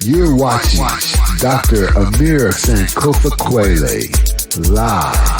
You're watching Dr. Amirah Kweli live.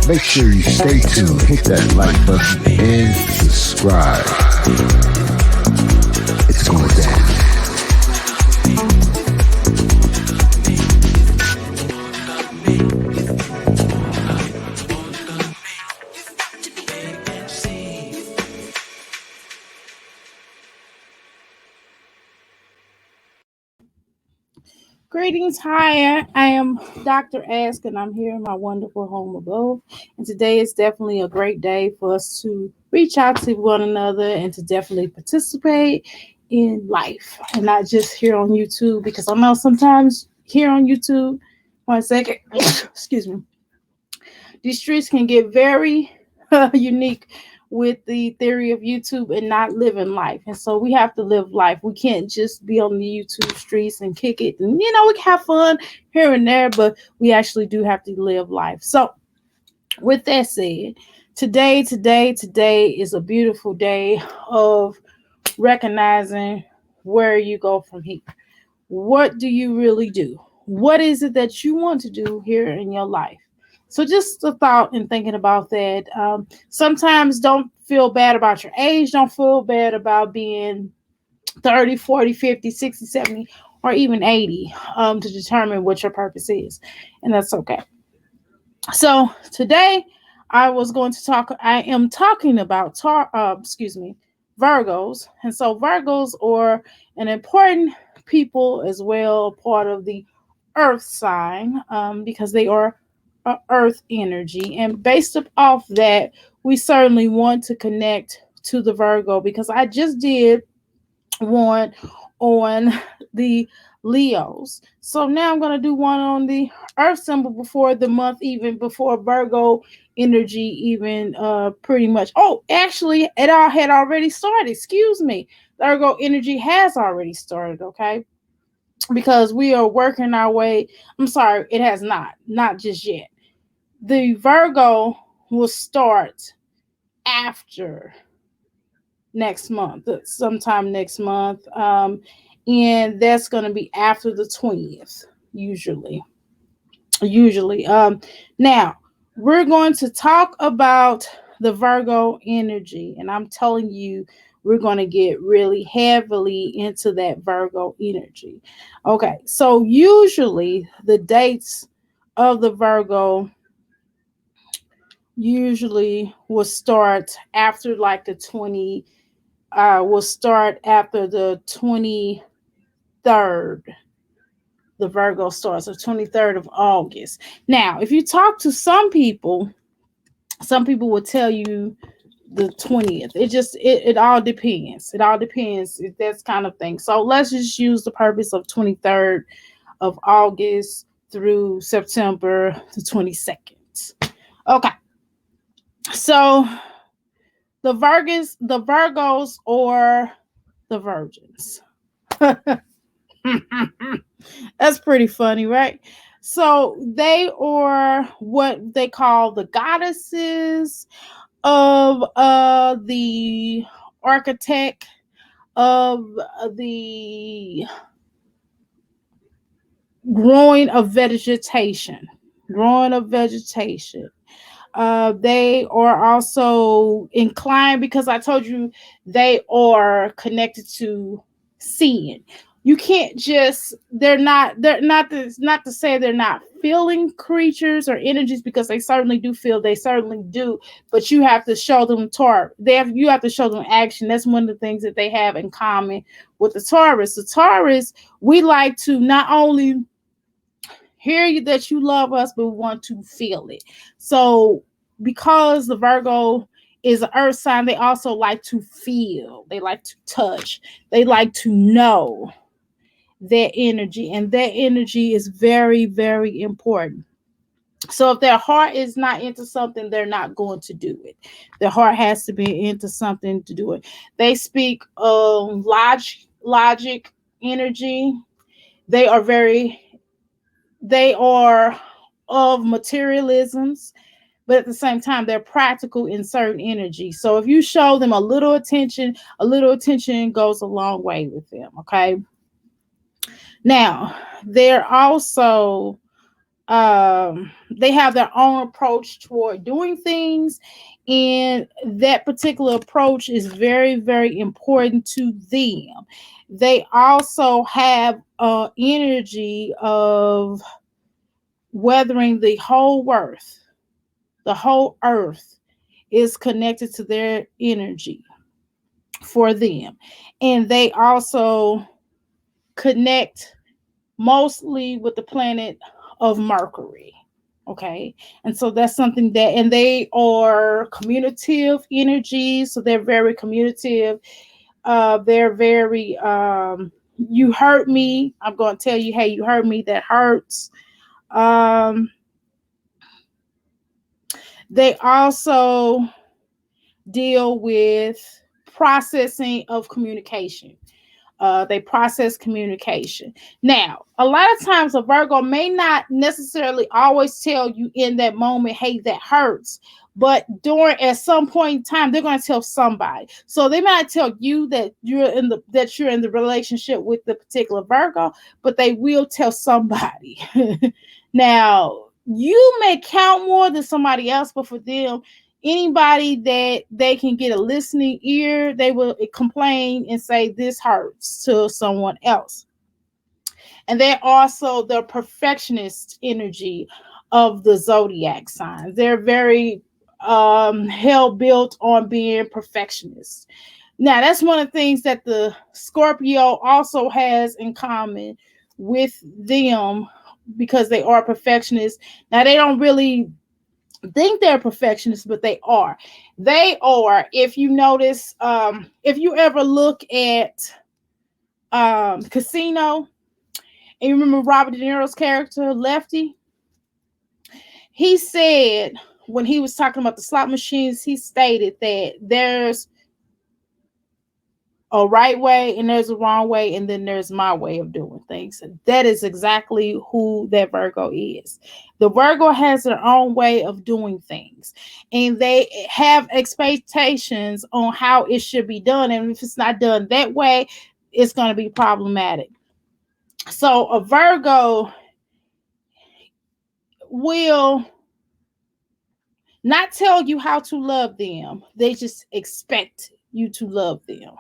Make sure you stay tuned, hit that like button, and subscribe. It's going down. Greetings, hi, I am Dr. Ask, and I'm here in my wonderful home above. And today is definitely a great day for us to reach out to one another and to definitely participate in life and not just here on YouTube, because I know sometimes here on YouTube, one second, excuse me, these streets can get very unique with the theory of YouTube and not living life. And so we have to live life. We can't just be on the YouTube streets and kick it. And, we can have fun here and there, but we actually do have to live life. So with that said, today is a beautiful day of recognizing where you go from here. What do you really do? What is it that you want to do here in your life? So just a thought and thinking about that. Sometimes don't feel bad about your age. Don't feel bad about being 30, 40, 50, 60, 70, or even 80 to determine what your purpose is. And that's okay. So today I am talking about, Virgos. And so Virgos are an important people as well, part of the earth sign, because they are earth energy, and based off that, we certainly want to connect to the Virgo, because I just did one on the Leos. So now I'm going to do one on the earth symbol before the month, even before Virgo energy even pretty much. Oh, actually, it all had already started. Excuse me. Virgo energy has already started, okay? Because we are working our way. I'm sorry, it has not just yet. The Virgo will start after next month, sometime next month. And that's going to be after the 20th, usually. Now, we're going to talk about the Virgo energy. And I'm telling you, we're going to get really heavily into that Virgo energy. Okay, so usually the dates of the Virgo usually will start after like the 20, will start after the 23rd. The Virgo starts the 23rd of August. Now, if you talk to some people will tell you the 20th. It all depends. It all depends. That's kind of thing. So let's just use the purpose of 23rd of August through September the 22nd. Okay. So the Virgos or the Virgins. That's pretty funny, right? So they are what they call the goddesses of the architect of the growing of vegetation. They are also inclined, because I told you they are connected to seeing. You can't just, they're not to say they're not feeling creatures or energies, because they certainly do feel, they certainly do, but you have to show them you have to show them action. That's one of the things that they have in common with the Taurus. The Taurus, we like to not only hear you that you love us, but we want to feel it. So because the Virgo is an earth sign, they also like to feel, they like to touch, they like to know their energy, and their energy is very, very important. So if their heart is not into something, they're not going to do it. Their heart has to be into something to do it. They speak logic energy. They are very, they are of materialisms, but at the same time, they're practical in certain energy. So if you show them a little attention goes a long way with them. Okay. Now, they're also they have their own approach toward doing things, and that particular approach is very, very important to them. They also have energy of weathering the whole earth. The whole earth is connected to their energy for them, and they also connect mostly with the planet of Mercury. Okay. And so that's something that, and they are communicative energy. So they're very communicative. They're very, you hurt me, I'm going to tell you, hey, you hurt me, that hurts. They also deal with processing of communication. They process communication. Now, a lot of times a Virgo may not necessarily always tell you in that moment, hey, that hurts. But during at some point in time, they're going to tell somebody. So they might tell you that you're in the relationship with the particular Virgo, but they will tell somebody. Now, you may count more than somebody else, but for them, anybody that they can get a listening ear, they will complain and say this hurts to someone else. And they're also the perfectionist energy of the zodiac signs. They're very hell built on being perfectionists. Now, that's one of the things that the Scorpio also has in common with them, because they are perfectionists. Now, they don't really think they're perfectionists, but they are. They are. If you notice, if you ever look at Casino, and you remember Robert De Niro's character, Lefty, he said when he was talking about the slot machines, he stated that there's a right way and there's a wrong way, and then there's my way of doing things. And that is exactly who that Virgo is. The Virgo has their own way of doing things, and they have expectations on how it should be done. And if it's not done that way, it's going to be problematic. So a Virgo will not tell you how to love them. They just expect you to love them.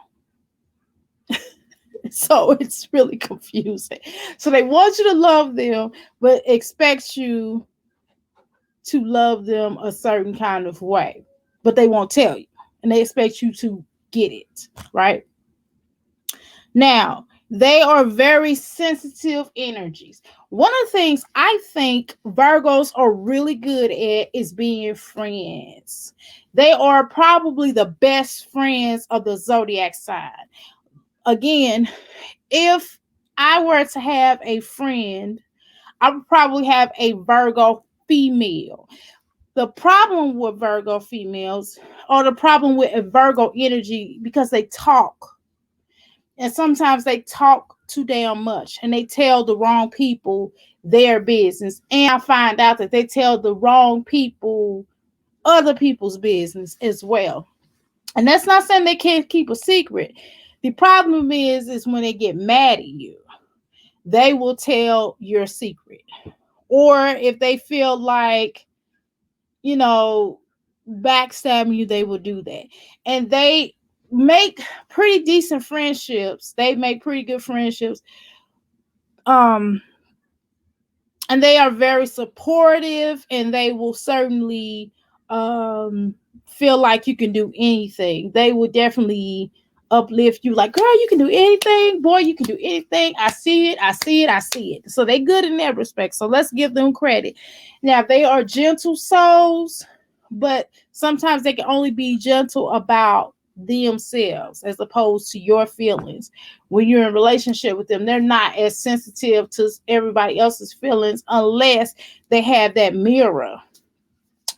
So it's really confusing. So they want you to love them, but expect you to love them a certain kind of way. But they won't tell you. And they expect you to get it, right? Now, they are very sensitive energies. One of the things I think Virgos are really good at is being friends. They are probably the best friends of the zodiac sign. Again, if I were to have a friend, I would probably have a Virgo female. The problem with Virgo females, or the problem with a Virgo energy, because they talk. And sometimes they talk too damn much, and they tell the wrong people their business. And I find out that they tell the wrong people other people's business as well. And that's not saying they can't keep a secret. The problem is when they get mad at you, they will tell your secret. Or if they feel like, backstabbing you, they will do that. And they make pretty decent friendships. They make pretty good friendships. And they are very supportive, and they will certainly feel like you can do anything. They will definitely uplift you, like, girl, you can do anything, boy, you can do anything. I see it. So they good in that respect. So let's give them credit. Now, they are gentle souls, but sometimes they can only be gentle about themselves as opposed to your feelings. When you're in a relationship with them, they're not as sensitive to everybody else's feelings unless they have that mirror.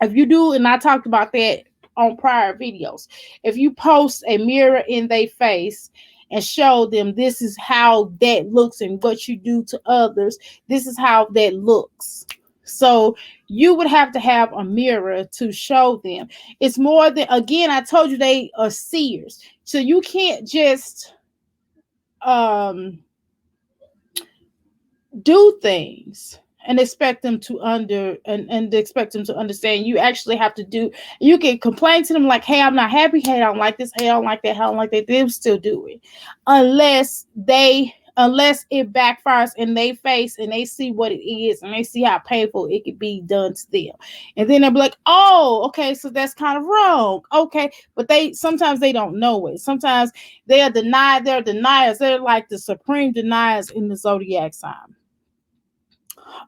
If you do, and I talked about that on prior videos, if you post a mirror in their face and show them this is how that looks and what you do to others, this is how that looks. So you would have to have a mirror to show them. It's more than, again, I told you they are seers. So you can't just um do things and expect them to and expect them to understand. You actually have to do, you can complain to them like, hey, I'm not happy, hey, I don't like this, hey, I don't like that, hey, I don't like that. They'll still do it unless it backfires in their face and they see what it is and they see how painful it could be done to them. And then they'll be like, oh, okay, so that's kind of wrong. Okay. But they sometimes they don't know it. Sometimes they are denied, they're deniers. They're like the supreme deniers in the zodiac sign.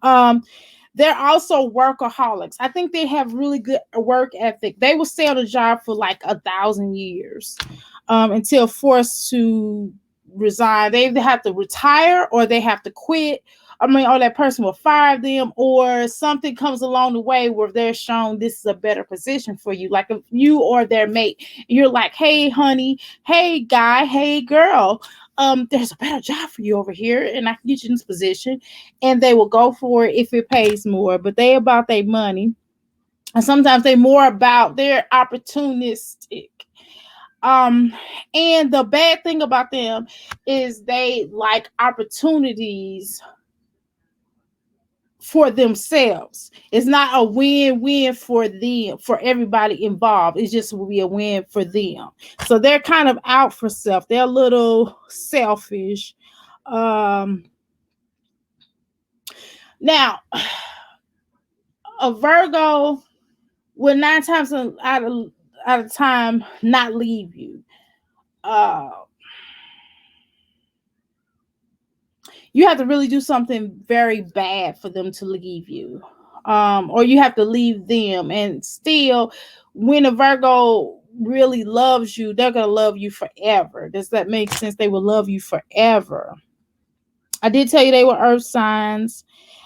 Um, they're also workaholics. I think they have really good work ethic. They will stay on a job for like 1,000 years until forced to resign. They either have to retire or they have to quit. I mean, or that person will fire them, or something comes along the way where they're shown this is a better position for you. Like if you or their mate, you're like, hey, honey, hey, guy, hey, girl, there's a better job for you over here, and I can get you in this position, and they will go for it if it pays more. But they about their money, and sometimes they more about their opportunistic. And the bad thing about them is they like opportunities for themselves. It's not a win-win for them, for everybody involved. It just will be a win for them. So they're kind of out for self. They're a little selfish. Um, Now, a Virgo will 9 times out of time not leave you. Uh, you have to really do something very bad for them to leave you. Or you have to leave them. And still, when a Virgo really loves you, they're going to love you forever. Does that make sense? They will love you forever. I did tell you they were earth signs.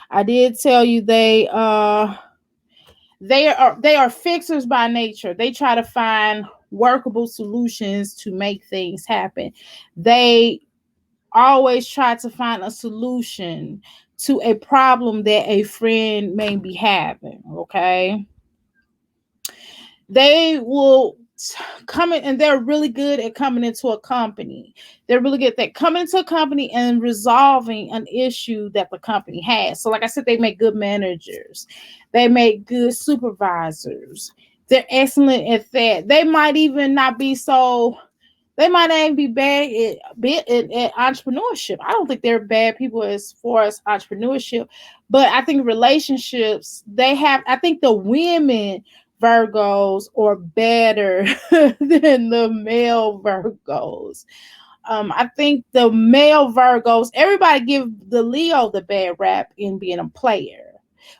I did tell you they are fixers by nature. They try to find workable solutions to make things happen. They always try to find a solution to a problem that a friend may be having. Okay. They will come in, and they're really good at coming into a company. They're really good at coming into a company and resolving an issue that the company has. So, like I said, they make good managers. They make good supervisors. They're excellent at that. They might even not be so. They might not even be bad at entrepreneurship. I don't think they're bad people as far as entrepreneurship, but I think relationships, they have, I think the women Virgos are better than the male Virgos. I think the male Virgos, everybody give the Leo the bad rap in being a player,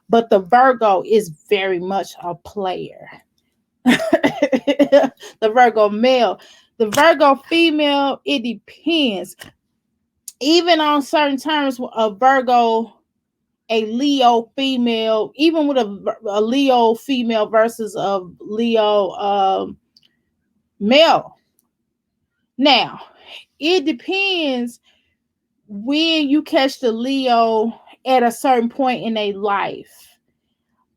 but the Virgo is very much a player. The Virgo male. The Virgo female, it depends. Even on certain terms, a Virgo, a Leo female, even with a Leo female versus a Leo male. Now, it depends when you catch the Leo at a certain point in their life.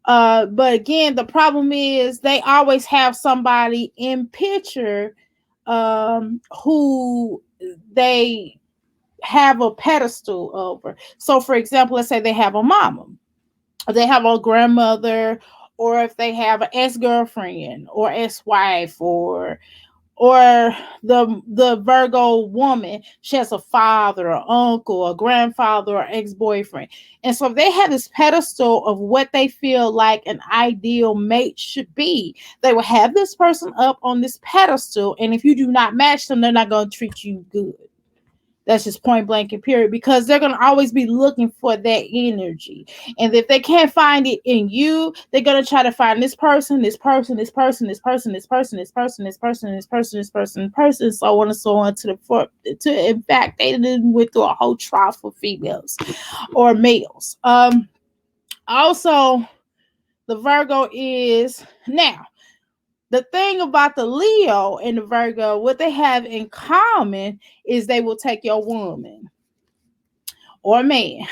But again, the problem is they always have somebody in picture who they have a pedestal over. So, for example, let's say they have a mama, or they have a grandmother, or if they have an ex-girlfriend or ex-wife, or the Virgo woman, she has a father, or uncle, a grandfather, or ex-boyfriend. And so they have this pedestal of what they feel like an ideal mate should be. They will have this person up on this pedestal, and if you do not match them, they're not going to treat you good. That's just point blank and period, because they're going to always be looking for that energy. And if they can't find it in you, they're going to try to find this person, this person, this person, this person, this person, this person, this person, this person, this person, this person, so on and so on to in fact they didn't went through a whole trial for females or males. Also, the Virgo is now. The thing about the Leo and the Virgo, what they have in common is they will take your woman or man.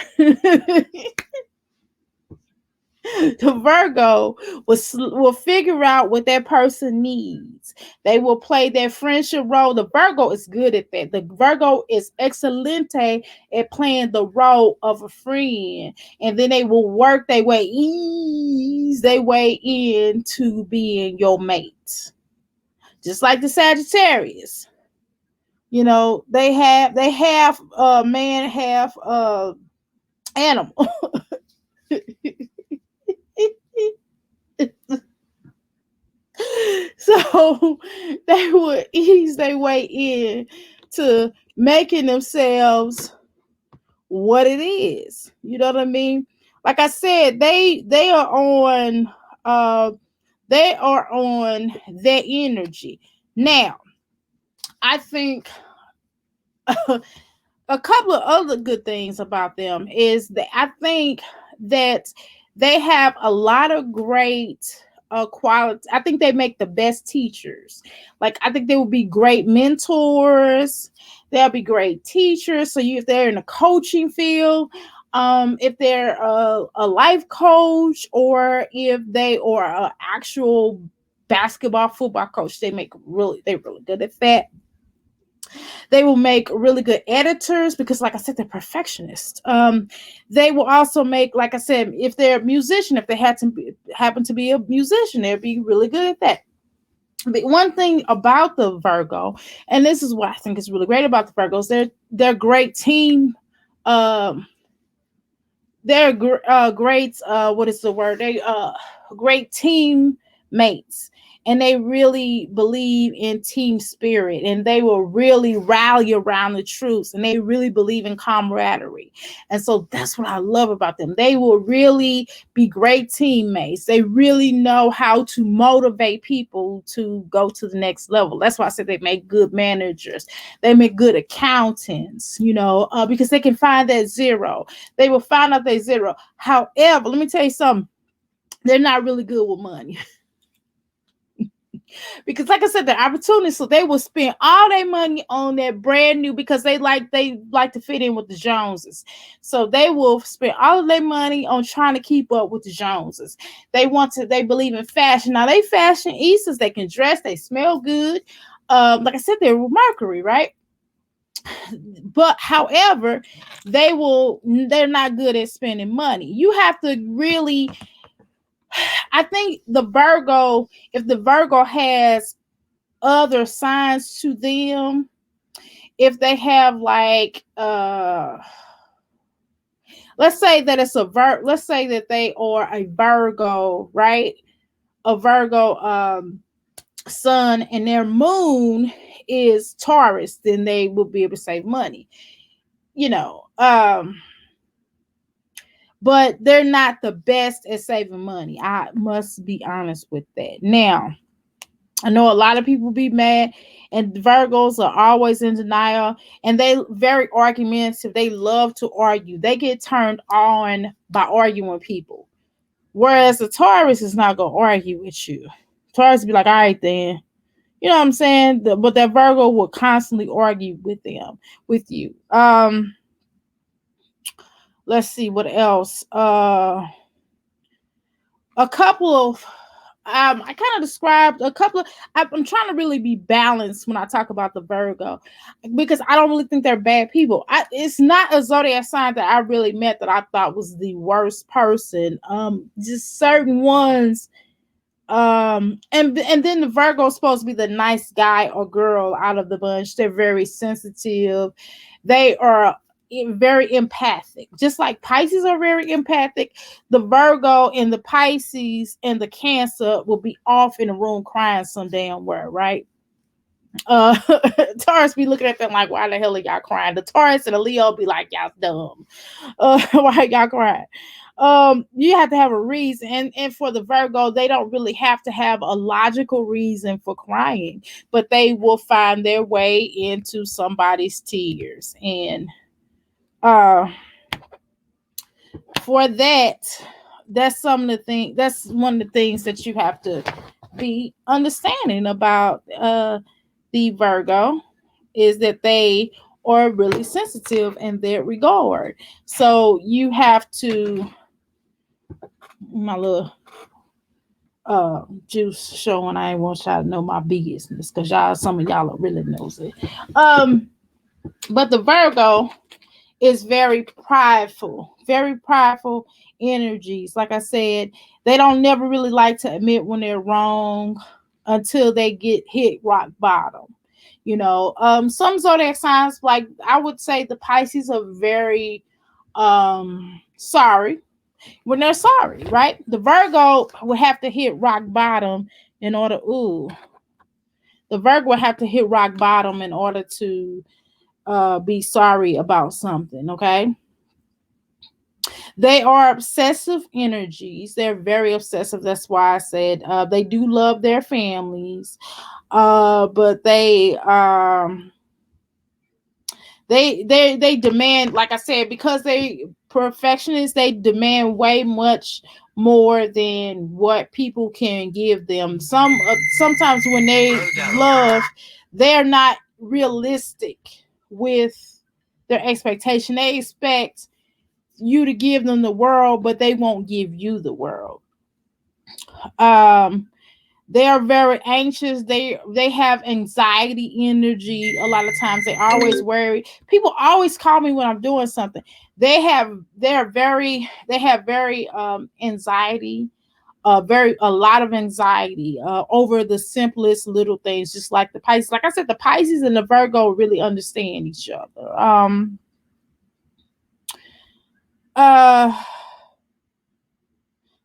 The Virgo will figure out what that person needs. They will play their friendship role. The Virgo is good at that. The Virgo is excelente at playing the role of a friend. And then they will work ease their way into being your mate. Just like the Sagittarius. You know, they have man, half animal. So they would ease their way in to making themselves what it is. You know what I mean? Like I said, they are on their energy. Now, I think a couple of other good things about them is that I think that they have a lot of great quality. I think they make the best teachers. Like, I think they will be great mentors. They'll be great teachers. So if they're in a coaching field, if they're a life coach, or if they are an actual basketball, football coach, they're really good at that. They will make really good editors because, like I said, they're perfectionists. They will also make, like I said, if they're a musician, if they happen to be a musician, they'll be really good at that. But one thing about the Virgo, and this is what I think is really great about the Virgos, they're great team. They're great. What is the word? They great teammates. And they really believe in team spirit, and they will really rally around the troops, and they really believe in camaraderie. And so that's what I love about them. They will really be great teammates. They really know how to motivate people to go to the next level. That's why I said they make good managers. They make good accountants, because they can find that zero. They will find out that zero. However, let me tell you something. They're not really good with money. Because, like I said, the opportunities, so they will spend all their money on that brand new, because they like to fit in with the Joneses. So they will spend all of their money on trying to keep up with the Joneses. They believe in fashion. Now, they fashionistas. They can dress, they smell good. Like I said, they're with Mercury, right? But however, they're not good at spending money. You have to really, I think if the Virgo has other signs to them, if they have like let's say that let's say that they are a Virgo, right? A Virgo sun, and their moon is Taurus, then they will be able to save money, but they're not the best at saving money. I must be honest with that. Now, I know a lot of people be mad, and Virgos are always in denial, and they very argumentative. They love to argue. They get turned on by arguing with people. Whereas the Taurus is not going to argue with you. Taurus be like, all right, then. You know what I'm saying? But that Virgo will constantly argue with you. Let's see what else. A couple of I kind of described a couple of. I'm trying to really be balanced when I talk about the Virgo, because I don't really think they're bad people. It's not a zodiac sign that I really met that I thought was the worst person. Just certain ones. And then the Virgo is supposed to be the nice guy or girl out of the bunch. They're very sensitive. They are very empathic, just like Pisces are very empathic. The Virgo and the Pisces and the Cancer will be off in a room crying some damn where, right? Uh, Taurus be looking at them like, why the hell are y'all crying? The Taurus and the Leo be like, y'all dumb. Why y'all crying? You have to have a reason, and for the Virgo, they don't really have to have a logical reason for crying, but they will find their way into somebody's tears, and uh, for that, that's some of the thing. That's one of the things that you have to be understanding about the Virgo is that they are really sensitive in that regard. So you have to my little juice showing. I ain't want y'all to know my business because y'all some of y'all really knows it. Um but the Virgo is very prideful energies. Like I said, they don't never really like to admit when they're wrong until they get hit rock bottom. Some zodiac signs, like I would say the Pisces, are very sorry when they're sorry, right? The Virgo would have to hit rock bottom in order. The Virgo would have to hit rock bottom in order to be sorry about something. Okay, they are obsessive energies. They're very obsessive. That's why I said they do love their families, but they demand, like I said, because they perfectionists, they demand way much more than what people can give them. Sometimes when they love, they're not realistic with their expectation. They expect you to give them the world, but they won't give you the world. um they are very anxious. They have anxiety energy. A lot of times they always worry. People always call me when I'm doing something. They have very anxiety, very a lot of anxiety over the simplest little things, just like the Pisces. Like I said, the Pisces and the Virgo really understand each other. Uh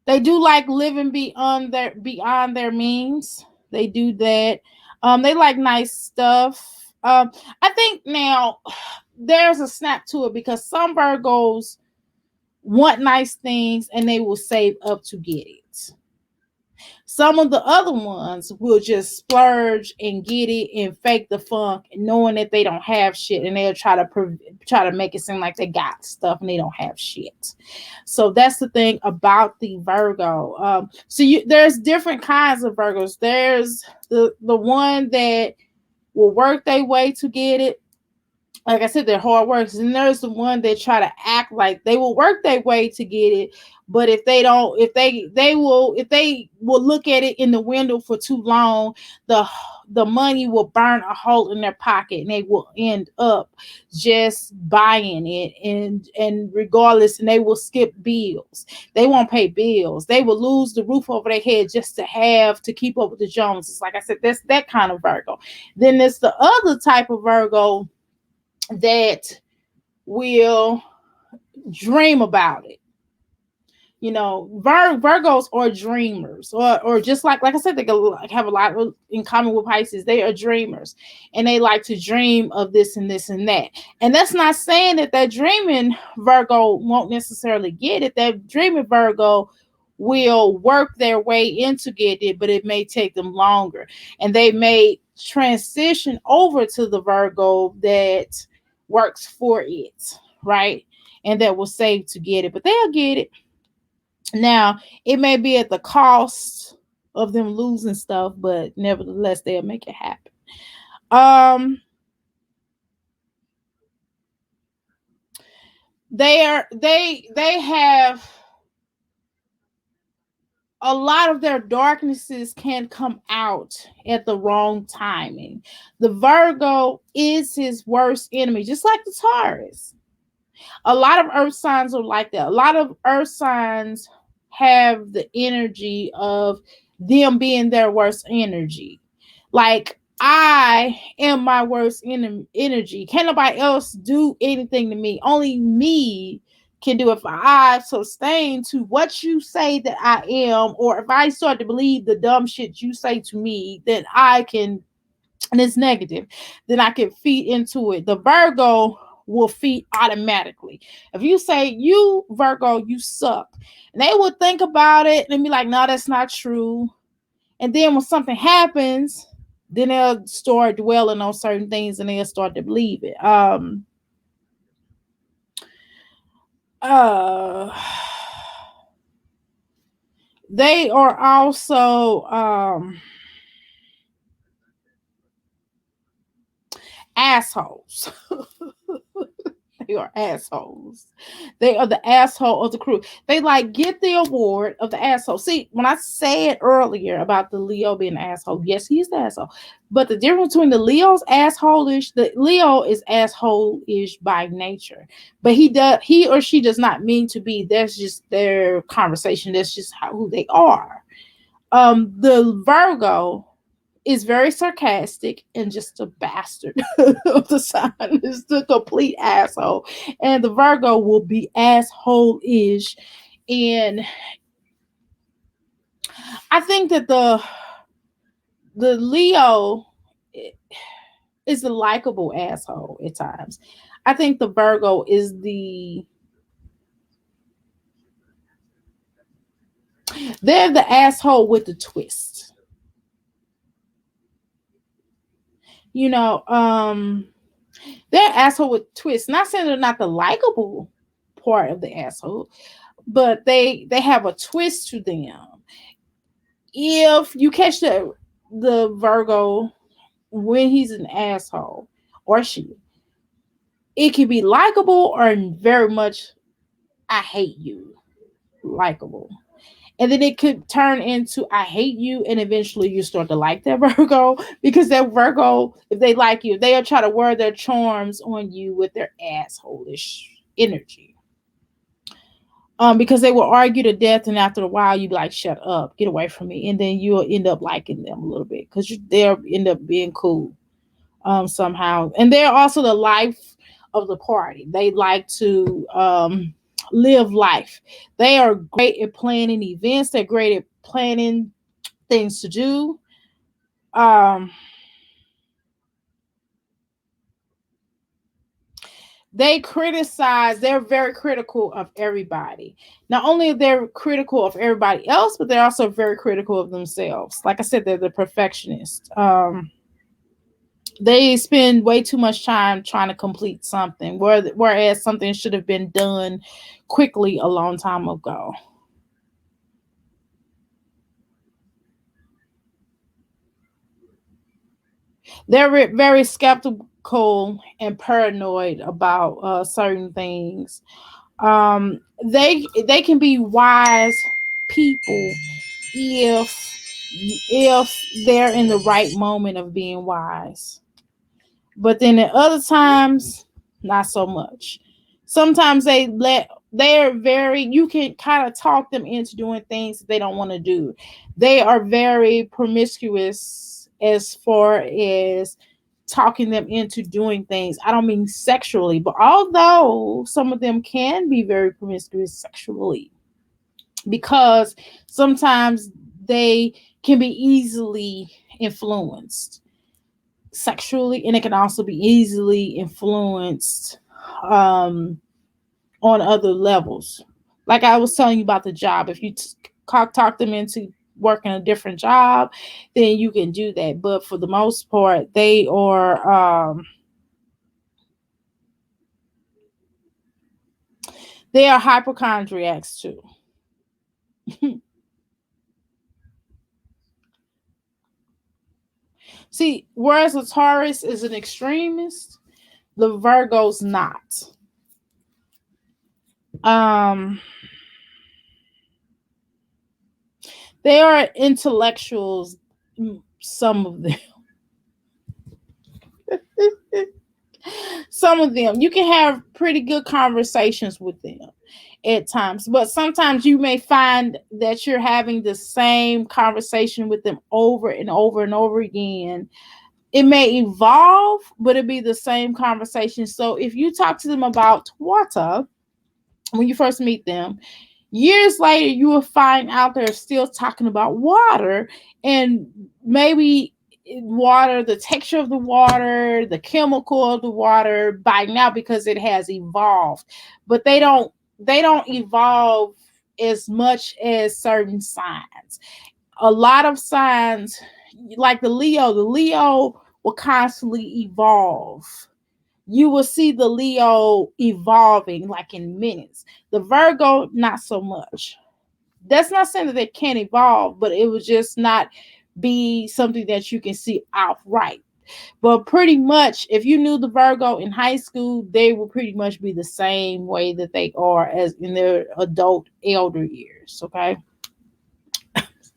they do like living beyond their means. They do that. They like nice stuff. I think now there's a snap to it because some Virgos want nice things and they will save up to get it. Some of the other ones will just splurge and get it and fake the funk, knowing that they don't have shit, and they'll try to make it seem like they got stuff and they don't have shit. So that's the thing about the Virgo. There's different kinds of Virgos. There's the one that will work their way to get it. Like I said, they're hard workers, and there's the one that try to act like they will work their way to get it, but if they don't, if they will look at it in the window for too long, the money will burn a hole in their pocket, and they will end up just buying it, and regardless, and they will skip bills. They won't pay bills. They will lose the roof over their head just to have to keep up with the Joneses. Like I said, that's that kind of Virgo. Then there's the other type of Virgo that will dream about it. Virgos are dreamers, or just like I said, they have a lot in common with Pisces. They are dreamers, and they like to dream of this and this and that. And that's not saying that dreaming Virgo won't necessarily get it. That dreaming Virgo will work their way into get it, but it may take them longer, and they may transition over to the Virgo that works for it, right? And that will save to get it, but they'll get it. Now, it may be at the cost of them losing stuff, but nevertheless, they'll make it happen. They have a lot of their darknesses can come out at the wrong timing. The Virgo is his worst enemy, just like the Taurus. A lot of earth signs are like that. A lot of earth signs have the energy of them being their worst energy. Like, I am my worst energy. Can't nobody else do anything to me. Only me can do it. If I sustain to what you say that I am, or if I start to believe the dumb shit you say to me, then I can and it's negative, then I can feed into it. The Virgo will feed automatically. If you say, you Virgo, you suck, and they will think about it and be like, no, that's not true. And then when something happens, then they'll start dwelling on certain things and they'll start to believe it. Uh they are also assholes. They are assholes. They are the asshole of the crew. They like get the award of the asshole. See, when I said earlier about the Leo being an asshole, yes, he's the asshole. But the difference between the Leo's asshole-ish, the Leo is asshole-ish by nature. But he or she does not mean to be. That's just their conversation. That's just who they are. The Virgo is very sarcastic and just a bastard of the sign. Is the complete asshole. And the Virgo will be asshole-ish. And I think that the Leo is a likable asshole at times. I think the Virgo is they're the asshole with the twist. You know, they're asshole with twists. Not saying they're not the likable part of the asshole, but they have a twist to them. If you catch the Virgo when he's an asshole or she, it can be likable or very much I hate you, likable. And then it could turn into I hate you, and eventually you start to like that Virgo because that Virgo, if they like you, they'll try to wear their charms on you with their asshole-ish energy. Because they will argue to death, and after a while, you be like, "Shut up, get away from me," and then you'll end up liking them a little bit because they'll end up being cool, somehow. And they're also the life of the party. They like to live life. They are great at planning events. They're great at planning things to do. Um, they criticize. They're very critical of everybody. Not only they're critical of everybody else, but they're also very critical of themselves. Like I said, they're the perfectionist. They spend way too much time trying to complete something, whereas something should have been done quickly a long time ago. They're very skeptical and paranoid about certain things. They can be wise people if they're in the right moment of being wise. But then at other times, not so much. Sometimes they're very, you can kind of talk them into doing things they don't want to do. They are very promiscuous as far as talking them into doing things. I don't mean sexually, but although some of them can be very promiscuous sexually, because sometimes they can be easily influenced sexually, and it can also be easily influenced on other levels. Like I was telling you about the job, if you talk them into working a different job, then you can do that. But for the most part, they are hypochondriacs too. See, whereas a Taurus is an extremist, the Virgo's not. Um, they are intellectuals, some of them. Some of them. You can have pretty good conversations with them at times, but sometimes you may find that you're having the same conversation with them over and over and over again. It may evolve, but it'll be the same conversation. So if you talk to them about water when you first meet them, years later you will find out they're still talking about water, and maybe water, the texture of the water, the chemical of the water by now because it has evolved. But they don't evolve as much as certain signs. A lot of signs like the Leo will constantly evolve. You will see the Leo evolving like in minutes. The Virgo, not so much. That's not saying that they can't evolve, but it would just not be something that you can see outright. But pretty much, if you knew the Virgo in high school, they will pretty much be the same way that they are as in their adult elder years. Okay.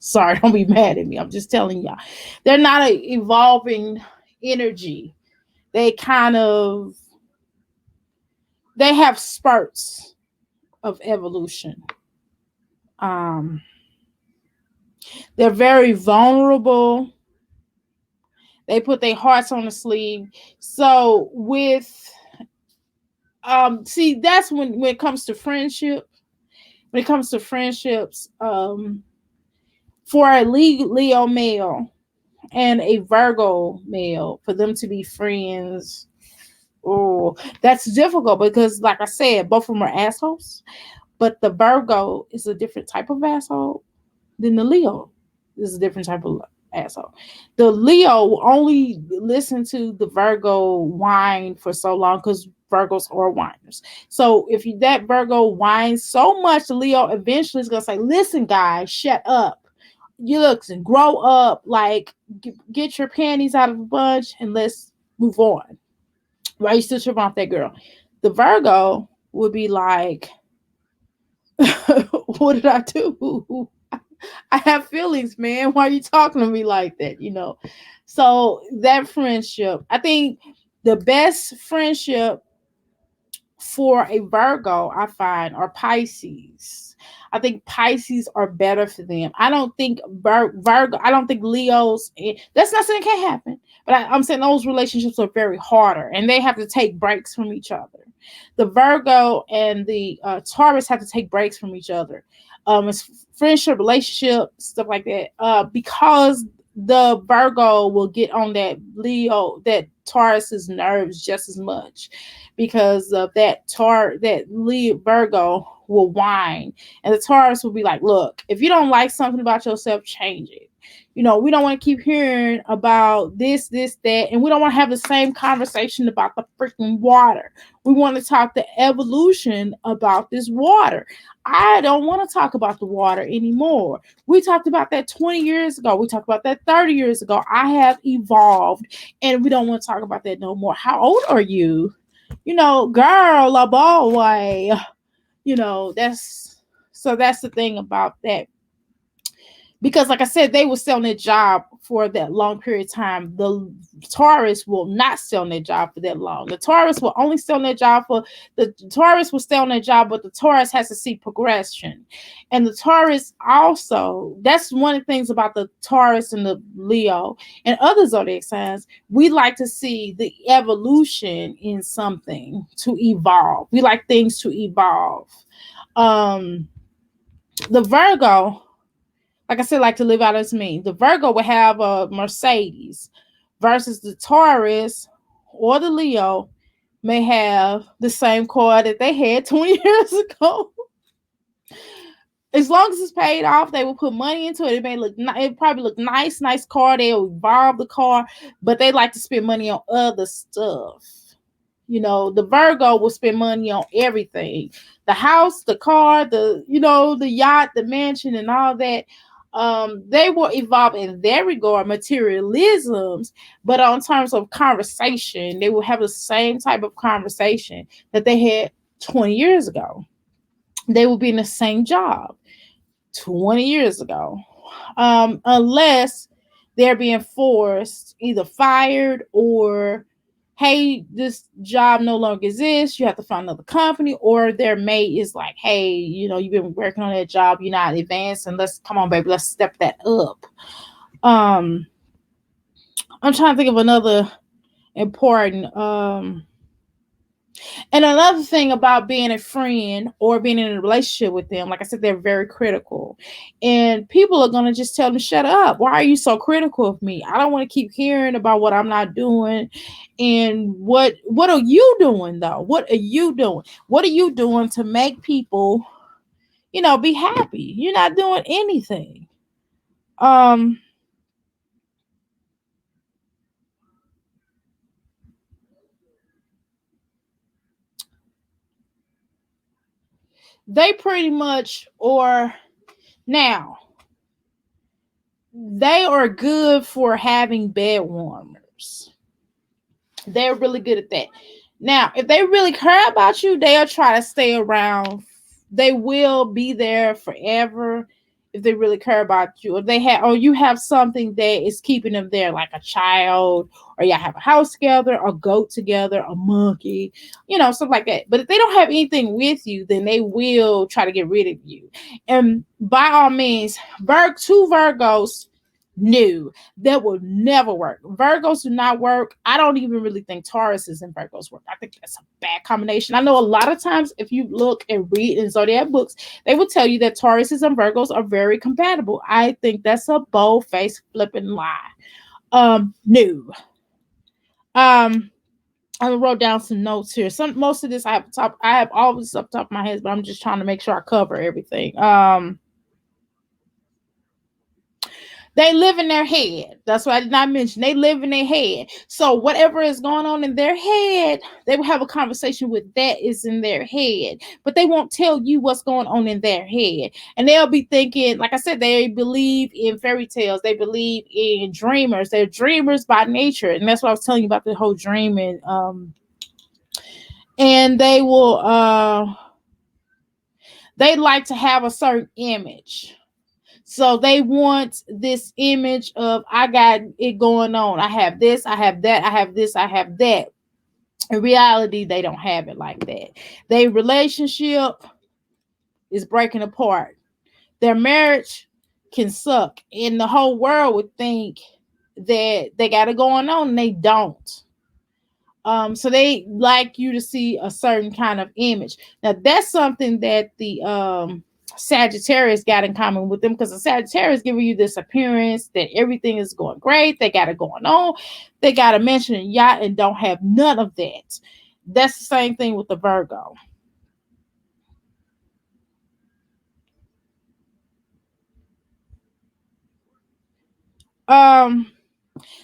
Sorry, don't be mad at me. I'm just telling y'all. They're not an evolving energy. They kind of they have spurts of evolution. Um, they're very vulnerable. They put their hearts on the sleeve. So with see, that's when it comes to friendship. When it comes to friendships, for a Leo male and a Virgo male, for them to be friends, oh, that's difficult because, like I said, both of them are assholes. But the Virgo is a different type of asshole than the Leo is a different type of asshole. The Leo will only listen to the Virgo whine for so long because Virgos are whiners. So if that Virgo whines so much, the Leo eventually is gonna say, "Listen, guys, shut up. You look and grow up. Like get your panties out of a bunch and let's move on." Why you still tripping off that girl? The Virgo would be like, "What did I do? I have feelings, man. Why are you talking to me like that?" So that friendship, I think the best friendship for a Virgo, I find, are Pisces. I think Pisces are better for them. I don't think Virgo, I don't think Leos, that's not saying it can't happen, but I'm saying those relationships are very harder and they have to take breaks from each other. The Virgo and the Taurus have to take breaks from each other. It's friendship, relationship, stuff like that. Because the Virgo will get on that Taurus's nerves just as much because of that Leo Virgo will whine, and the Taurus will be like, "Look, if you don't like something about yourself, change it. We don't want to keep hearing about this, that, and we don't want to have the same conversation about the freaking water. We want to talk the evolution about this water. I don't want to talk about the water anymore. We talked about that 20 years ago. We talked about that 30 years ago. I have evolved, and we don't want to talk about that no more. How old are you? Girl, a boy. That's the thing about that, because like I said, they will stay on their job for that long period of time. The Taurus will not stay on their job for that long. The Taurus will only stay on their job but the Taurus has to see progression. And the Taurus also, that's one of the things about the Taurus and the Leo and other zodiac signs. We like to see the evolution in something to evolve. We like things to evolve. The Virgo, like I said, like to live out as me. The Virgo will have a Mercedes versus the Taurus or the Leo may have the same car that they had 20 years ago. As long as it's paid off, they will put money into it. It probably look nice car. They'll evolve the car, but they like to spend money on other stuff. The Virgo will spend money on everything: the house, the car, the yacht, the mansion, and all that. They will evolve in their regard, materialisms, but on terms of conversation, they will have the same type of conversation that they had 20 years ago. They will be in the same job 20 years ago, unless they're being forced, either fired or, hey, this job no longer exists, you have to find another company, or their mate is like, hey, you've been working on that job, you're not advancing, come on, baby, let's step that up. I'm trying to think of another important And another thing about being a friend or being in a relationship with them, like I said, they're very critical. And people are going to just tell them, shut up. Why are you so critical of me? I don't want to keep hearing about what I'm not doing. And what are you doing though? What are you doing? What are you doing to make people, be happy? You're not doing anything. They pretty much, or now, they are good for having bed warmers. They're really good at that. Now, if they really care about you, they'll try to stay around. They will be there forever if they really care about you. If they have, or you have something that is keeping them there, like a child, or y'all have a house together, a goat together, a monkey, stuff like that. But if they don't have anything with you, then they will try to get rid of you. And by all means, two Virgos knew that will never work. Virgos do not work. I don't even really think Tauruses and Virgos work. I think that's a bad combination. I know a lot of times if you look and read in zodiac books, they will tell you that Tauruses and Virgos are very compatible. I think that's a bold-faced flipping lie. No. I wrote down some notes here. Most of this I have all this up top of my head, but I'm just trying to make sure I cover everything. They live in their head. That's what I did not mention. They live in their head. So whatever is going on in their head, they will have a conversation with that is in their head. But they won't tell you what's going on in their head. And they'll be thinking, like I said, they believe in fairy tales. They believe in dreamers. They're dreamers by nature. And that's what I was telling you about the whole dreaming. And they will they like to have a certain image. So they want this image of, I got it going on. I have this, I have that, I have this, I have that. In reality, they don't have it like that. Their relationship is breaking apart. Their marriage can suck. And the whole world would think that they got it going on, and they don't. So they like you to see a certain kind of image. Now, that's something that the Sagittarius got in common with them, because the Sagittarius giving you this appearance that everything is going great. They got it going on. They got a mansion and yacht and don't have none of that. That's the same thing with the Virgo.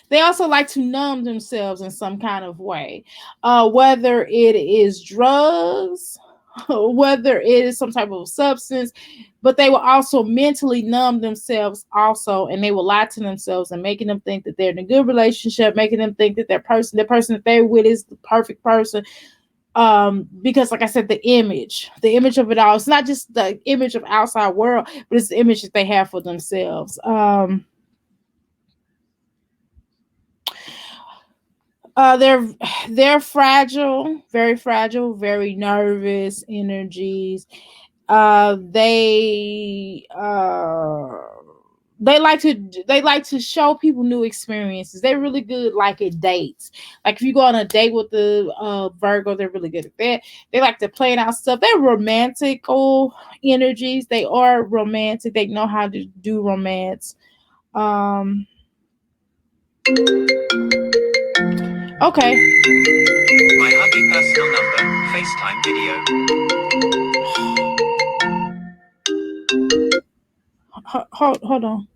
They also like to numb themselves in some kind of way, whether it is drugs, whether it is some type of substance, but they will also mentally numb themselves also, and they will lie to themselves and making them think that they're in a good relationship, making them think that the person that they're with is the perfect person. Because like I said, the image of it all, it's not just the image of outside world, but it's the image that they have for themselves. They're fragile, very nervous energies. They like to show people new experiences. They're really good like at dates. Like if you go on a date with the Virgo, they're really good at that. They like to plan out stuff. They're romantical energies. They are romantic. They know how to do romance. Okay. My happy personal number, FaceTime video. Hold on.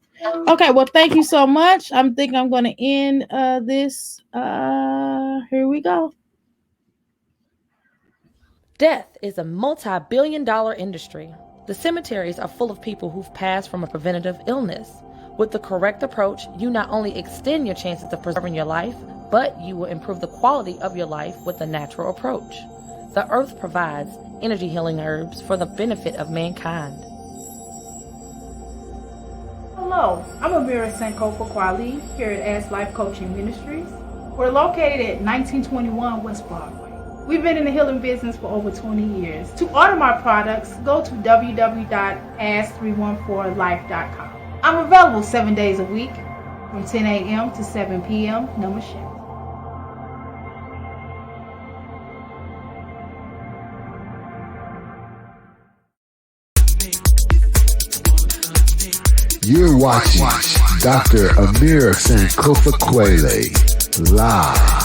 Okay, well, thank you so much. I'm going to end this. Here we go. Death is a multi-billion-dollar industry. The cemeteries are full of people who've passed from a preventative illness. With the correct approach, you not only extend your chances of preserving your life, but you will improve the quality of your life with a natural approach. The earth provides energy healing herbs for the benefit of mankind. Hello, I'm Amirah Kweli here at Ask Life Coaching Ministries. We're located at 1921 West Broadway. We've been in the healing business for over 20 years. To order my products, go to www.ask314life.com. I'm available 7 days a week from 10 a.m. to 7 p.m. Namaste. You're watching Dr. Amirah Kweli live.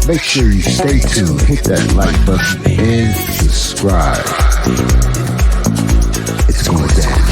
Make sure you stay tuned, hit that like button, and subscribe. It's going down.